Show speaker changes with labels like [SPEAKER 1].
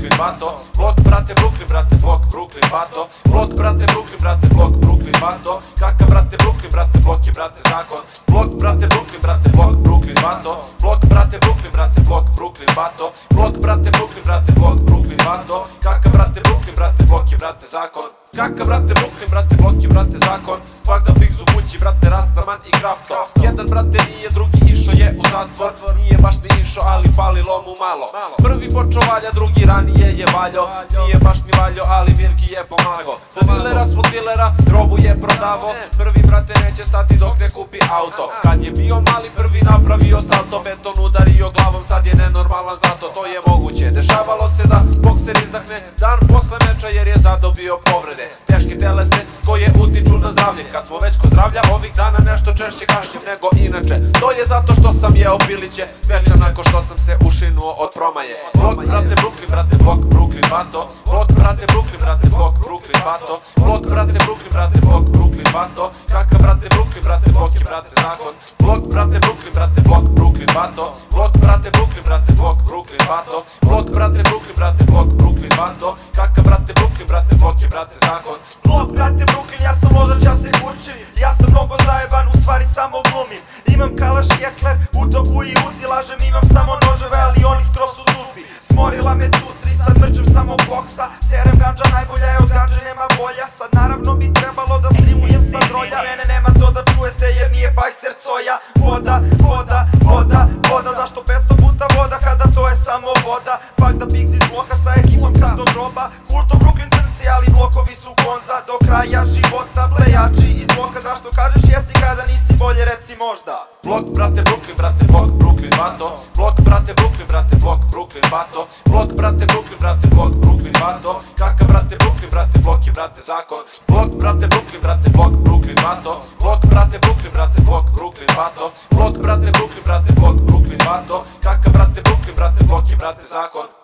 [SPEAKER 1] Brooklyn, bato. Blok, brate, Brooklyn, brate, blok, Brooklyn, bato. Blok, brate, Brooklyn, brate, blok, Brooklyn, bato. Kakav, brate, Brooklyn, brate, blok je, brate, zakon. Blok, brate, Brooklyn, brate, blok, Brooklyn, bato. Blok, brate, Brooklyn, brate, blok, Brooklyn, bato. Blok, brate, Brooklyn, brate, blok, Brooklyn, bato. Kakav, brate, Brooklyn, brate, blok je, brate, zakon. Kakav, brate, Brooklyn, brate, blok je, brate, zakon. Vagda Biggs u kući, brate, Rastaman i Krafto. Jedan, brate, nije, drugi išo je u zatvor. Nije baš ni išo, ali falilo mu malo. Prvi počeo valja, drugi ranije je valjo. Nije baš ni valjo, ali Mirki je pomago. Za dilera svog dilera, robu je prodavo. Prvi, brate, neće stati dok ne kupi auto. Kad je bio mali, prvi napravio salto. Beton udario glavom, sad je nenormalan, zato to je moguće. Dešavalo se da bokser izdahne dan posle meča jer je zadobio povrede teške telesne koje utiču na zdravlje. Kad smo već ko zdravlja, ovih dana nešto češće kašljem nego inače. To je zato što sam jeo piliće večer nakon što sam se ušinuo od promaje. Blok, brate, Brooklyn, brate, blok, Brooklyn, bato. Blok, brate, Brooklyn, brate, blok, Brooklyn, bato. Blok, brate, Brooklyn, brate, blok, Brooklyn, bato. Kakav, brate, Brooklyn, brate, blok je, brate, zakon. Blok, brate, Brooklyn, brate, blok, Brooklyn, bato. Blok, brate, Brooklyn, brate, blok, Brooklyn, bato. Blok, brate, Brooklyn, brate, blok, Brooklyn, bato. Kakav, brate, Brooklyn, brate, blok je, brate, zakon.
[SPEAKER 2] Blok, brate, Brooklyn, ja sam ložač, ja se kurčim. Ja sam mnogo zajeban, u stvari samo glumim. Imam kalaš i ekler, u toku i uzi lažem. Imam samo noževe, ali oni skroz su tupi. Smorila me cutri, sad mrčem samo koksa. Serem ganđa, najbolja je od ganđe, nema bolja. Sad naravno bi trebalo da slimujem sa drolja. Mene nema to da čujete jer nije bajser coja. Voda, voda, voda, voda. Zašto 500 puta voda kada to je samo voda? Vagda Biggs iz bloka sa ekipom sad do groba. Kulto Brooklyn trnci, ali blokovi su konza. Do kraja života blejači iz bloka. Zašto kažeš jesi kada nisi, bolje reci možda.
[SPEAKER 1] Blok, brate, Brooklyn, brate, blok, Brooklyn, bato. Blok, brate, Brooklyn, brate, blok, Brooklyn, bato. Blok, brate, Brooklyn, brate, blok, Brooklyn, bato. Kakav, brate, Brooklyn, brate, blok je, brate, zakon. Blok, brate, Brooklyn, brate, blok, Brooklyn, bato. Blok, brate, Brooklyn, brate, blok, Brooklyn, bato. Blok, brate, Brooklyn, brate, blok, Brooklyn, bato. Kakav, brate, Brooklyn, brate, blok je, brate, zakon.